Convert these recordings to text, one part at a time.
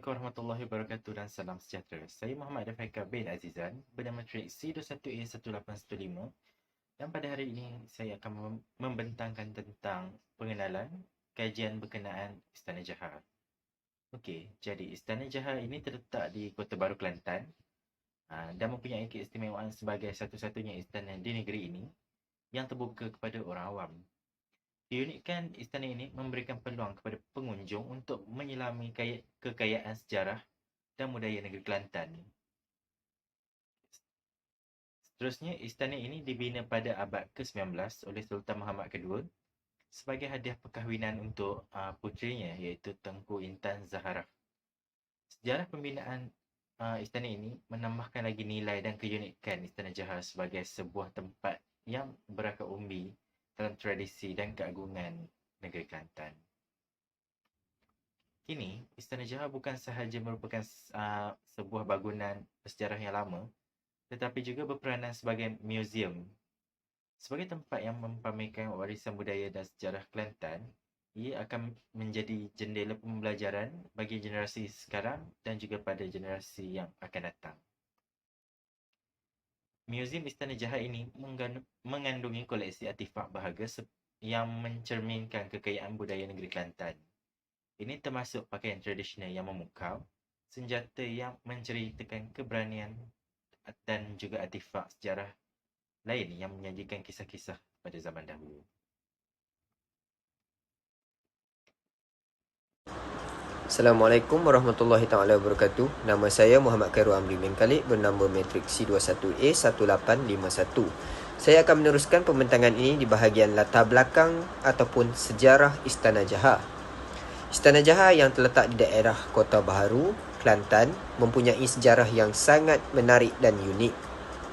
Assalamualaikum warahmatullahi wabarakatuh dan salam sejahtera. Saya Muhammad Rafiqah bin Azizan bermatrix C21A1815 dan pada hari ini saya akan membentangkan tentang pengenalan kajian berkenaan Istana Jahar. Okey, jadi Istana Jahar ini terletak di Kota Baru, Kelantan dan mempunyai keistimewaan sebagai satu-satunya istana di negeri ini yang terbuka kepada orang awam. Diunikkan, istana ini memberikan peluang kepada pengunjung untuk menyelami kekayaan sejarah dan budaya negeri Kelantan. Seterusnya, istana ini dibina pada abad ke-19 oleh Sultan Muhammad II sebagai hadiah perkahwinan untuk puterinya iaitu Tengku Intan Zaharah. Sejarah pembinaan istana ini menambahkan lagi nilai dan keunikan Istana Jahar sebagai sebuah tempat yang berakar umbi dalam tradisi dan keagungan negeri Kelantan. Kini, Istana Jahar bukan sahaja merupakan sebuah bangunan bersejarah yang lama, tetapi juga berperanan sebagai muzium. Sebagai tempat yang mempamerkan warisan budaya dan sejarah Kelantan, ia akan menjadi jendela pembelajaran bagi generasi sekarang dan juga pada generasi yang akan datang. Muzium Istana Jahar ini mengandungi koleksi artifak berharga yang mencerminkan kekayaan budaya negeri Kelantan. Ini termasuk pakaian tradisional yang memukau, senjata yang menceritakan keberanian dan juga artifak sejarah lain yang menyajikan kisah-kisah pada zaman dahulu. Assalamualaikum warahmatullahi taala wabarakatuh. Nama saya Muhammad Khairul Amri bin Khalid bernambah matrik C21A1851. Saya akan meneruskan pembentangan ini di bahagian latar belakang ataupun sejarah Istana Jahar. Istana Jahar yang terletak di daerah Kota Baru, Kelantan mempunyai sejarah yang sangat menarik dan unik.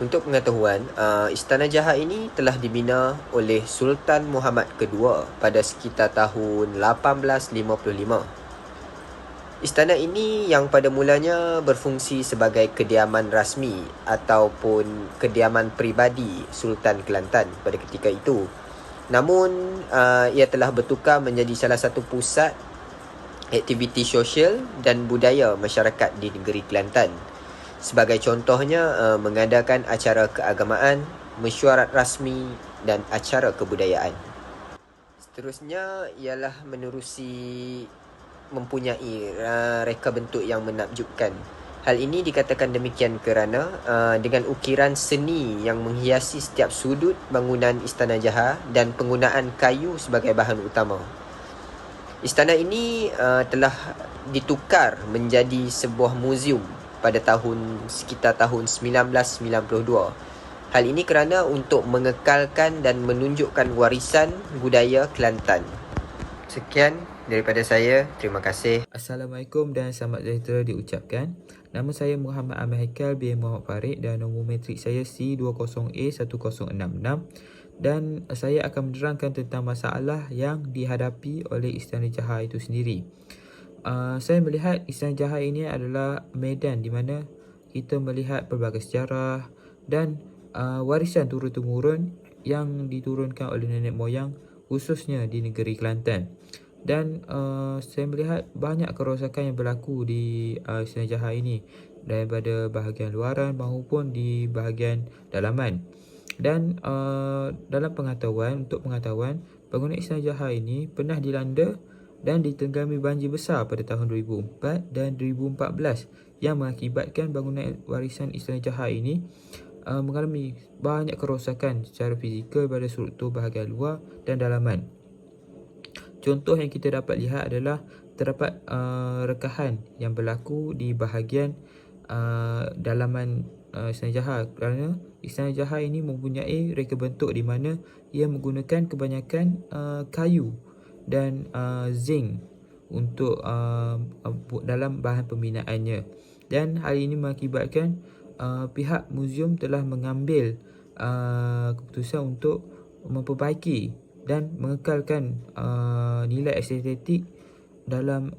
Untuk pengetahuan, Istana Jahar ini telah dibina oleh Sultan Muhammad II pada sekitar tahun 1855. Istana ini yang pada mulanya berfungsi sebagai kediaman rasmi ataupun kediaman peribadi Sultan Kelantan pada ketika itu. Namun, ia telah bertukar menjadi salah satu pusat aktiviti sosial dan budaya masyarakat di negeri Kelantan. Sebagai contohnya, mengadakan acara keagamaan, mesyuarat rasmi dan acara kebudayaan. Seterusnya ialah menerusi mempunyai reka bentuk yang menakjubkan. Hal ini dikatakan demikian kerana dengan ukiran seni yang menghiasi setiap sudut bangunan Istana Jahar dan penggunaan kayu sebagai bahan utama. Istana ini telah ditukar menjadi sebuah muzium pada sekitar tahun 1992. Hal ini kerana untuk mengekalkan dan menunjukkan warisan budaya Kelantan. Sekian daripada saya. Terima kasih. Assalamualaikum dan selamat sejahtera diucapkan. Nama saya Muhammad Amir Haikal bin Muhammad Farid dan nombor matrik saya C20A1066 dan saya akan menerangkan tentang masalah yang dihadapi oleh Istana Jahar itu sendiri. Saya melihat Istana Jahar ini adalah medan di mana kita melihat pelbagai sejarah dan warisan turun-temurun yang diturunkan oleh nenek moyang khususnya di negeri Kelantan. Dan saya melihat banyak kerosakan yang berlaku di Istana Jahar ini daripada bahagian luaran maupun di bahagian dalaman. Dan dalam untuk pengetahuan, bangunan Istana Jahar ini pernah dilanda dan ditenggami banjir besar pada tahun 2004 dan 2014 yang mengakibatkan bangunan warisan Istana Jahar ini mengalami banyak kerosakan secara fizikal pada struktur bahagian luar dan dalaman. Contoh yang kita dapat lihat adalah terdapat rekahan yang berlaku di bahagian dalaman Istana Jahar kerana Istana Jahar ini mempunyai reka bentuk di mana ia menggunakan kebanyakan kayu dan zinc untuk dalam bahan pembinaannya. Dan hal ini mengakibatkan pihak muzium telah mengambil keputusan untuk memperbaiki dan mengekalkan nilai estetik dalam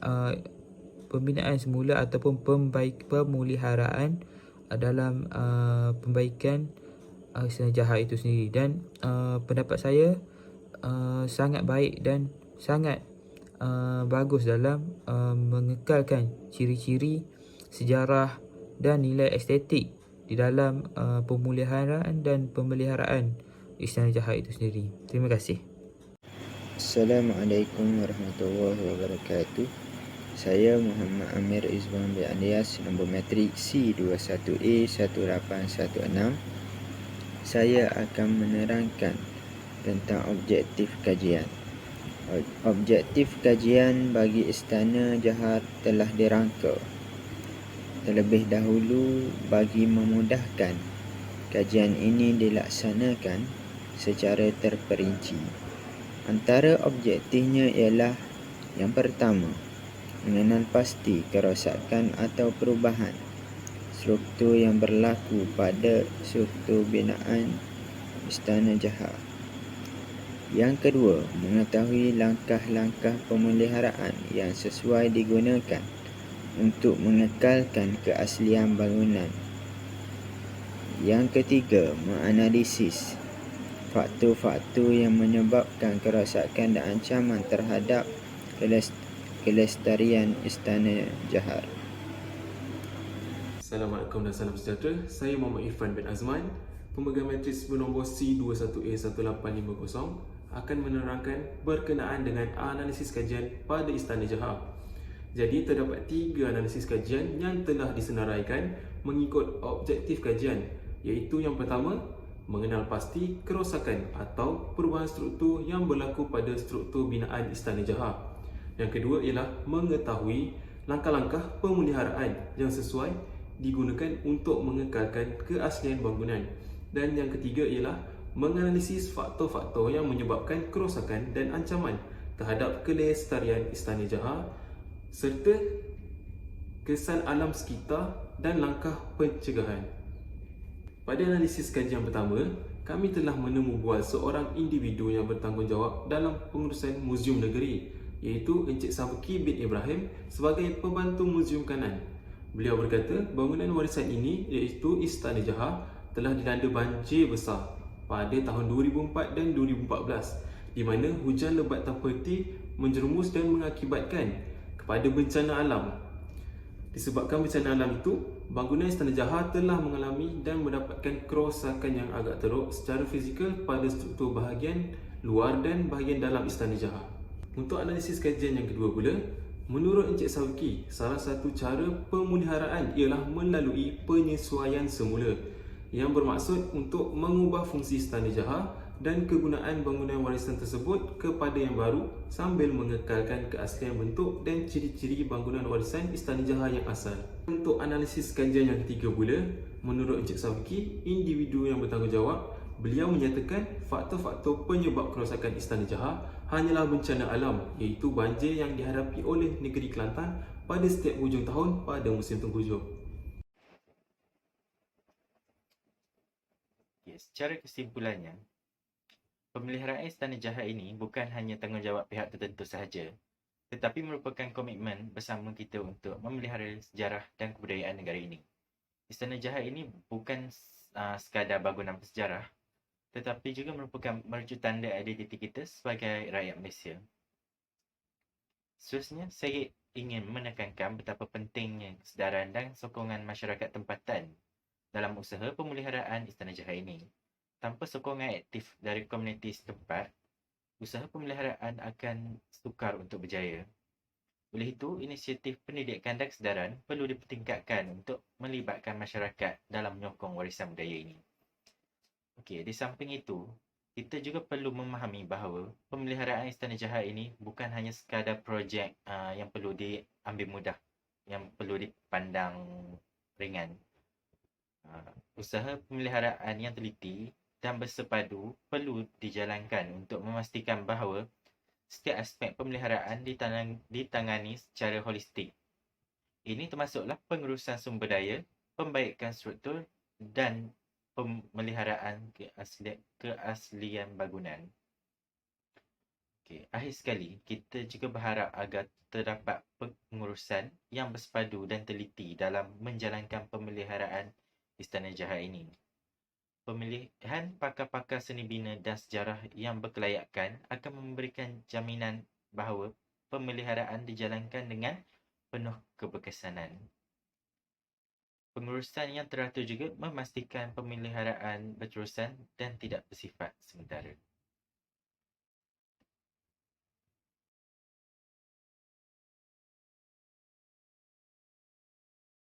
pembinaan semula ataupun pemuliharaan dalam pembaikan Istana Jahar itu sendiri. Dan pendapat saya sangat baik dan sangat bagus dalam mengekalkan ciri-ciri sejarah dan nilai estetik di dalam pemeliharaan dan pemeliharaan Istana Jahat itu sendiri. Terima kasih. Assalamualaikum warahmatullahi wabarakatuh. Saya Muhammad Amir Izwan bin Alias, nombor matrik C21A1816. Saya akan menerangkan tentang objektif kajian. Objektif kajian bagi Istana Jahat telah dirangka terlebih dahulu bagi memudahkan kajian ini dilaksanakan secara terperinci. Antara objektifnya ialah yang pertama, mengenal pasti kerosakan atau perubahan struktur yang berlaku pada struktur binaan Istana Jahat. Yang kedua, mengetahui langkah-langkah pemeliharaan yang sesuai digunakan untuk mengekalkan keaslian bangunan. Yang ketiga, menganalisis faktor-faktor yang menyebabkan kerosakan dan ancaman terhadap kelestarian Istana Jahat. Assalamualaikum dan salam sejahtera. Saya Muhammad Irfan bin Azman, pemegang matris bernombor C21A1850 akan menerangkan berkenaan dengan analisis kajian pada Istana Jahat. Jadi terdapat 3 analisis kajian yang telah disenaraikan mengikut objektif kajian, iaitu yang pertama, mengenal pasti kerosakan atau perubahan struktur yang berlaku pada struktur binaan Istana Jahat. Yang kedua ialah mengetahui langkah-langkah pemeliharaan yang sesuai digunakan untuk mengekalkan keaslian bangunan. Dan yang ketiga ialah menganalisis faktor-faktor yang menyebabkan kerosakan dan ancaman terhadap kelestarian Istana Jahat serta kesan alam sekitar dan langkah pencegahan. Pada analisis kajian pertama, kami telah menemu bual seorang individu yang bertanggungjawab dalam pengurusan Muzium Negeri, iaitu Encik Sabuki bin Ibrahim sebagai pembantu Muzium Kanan. Beliau berkata bangunan warisan ini, iaitu Istana Jahat, telah dilanda banjir besar pada tahun 2004 dan 2014, di mana hujan lebat tanpa henti menjerumus dan mengakibatkan kepada bencana alam. Disebabkan bencana alam itu, bangunan Istana Jahat telah mengalami dan mendapatkan kerosakan yang agak teruk secara fizikal pada struktur bahagian luar dan bahagian dalam Istana Jahat. Untuk analisis kajian yang kedua pula, menurut Encik Sabuki, salah satu cara pemeliharaan ialah melalui penyesuaian semula yang bermaksud untuk mengubah fungsi Istana Jahat dan kegunaan bangunan warisan tersebut kepada yang baru sambil mengekalkan keaslian bentuk dan ciri-ciri bangunan warisan Istana Jahat yang asal. Untuk analisis kajian yang ketiga pula, menurut Encik Sabuki, individu yang bertanggungjawab, beliau menyatakan faktor-faktor penyebab kerosakan Istana Jahat hanyalah bencana alam, iaitu banjir yang dihadapi oleh negeri Kelantan pada setiap hujung tahun pada musim tengkujuh. Secara kesimpulannya, pemeliharaan Istana Jahat ini bukan hanya tanggungjawab pihak tertentu sahaja, tetapi merupakan komitmen bersama kita untuk memelihara sejarah dan kebudayaan negara ini. Istana Jahat ini bukan sekadar bangunan bersejarah, tetapi juga merupakan mercu tanda identiti kita sebagai rakyat Malaysia. Seterusnya, saya ingin menekankan betapa pentingnya kesedaran dan sokongan masyarakat tempatan dalam usaha pemeliharaan Istana Jahat ini. Tanpa sokongan aktif dari komuniti setempat, usaha pemeliharaan akan sukar untuk berjaya. Oleh itu, inisiatif pendidikan dan kesedaran perlu dipertingkatkan untuk melibatkan masyarakat dalam menyokong warisan budaya ini. Okey, di samping itu, kita juga perlu memahami bahawa pemeliharaan Istana Jahat ini bukan hanya sekadar projek yang perlu diambil mudah, yang perlu dipandang ringan. Usaha pemeliharaan yang teliti dan bersepadu perlu dijalankan untuk memastikan bahawa setiap aspek pemeliharaan ditangani secara holistik. Ini termasuklah pengurusan sumber daya, pembaikan struktur dan pemeliharaan keaslian bangunan. Akhir sekali, kita juga berharap agar terdapat pengurusan yang bersepadu dan teliti dalam menjalankan pemeliharaan Istana Jahat ini. Pemilihan pakar-pakar seni bina dan sejarah yang berkelayakan akan memberikan jaminan bahawa pemeliharaan dijalankan dengan penuh keberkesanan. Pengurusan yang teratur juga memastikan pemeliharaan berterusan dan tidak bersifat sementara.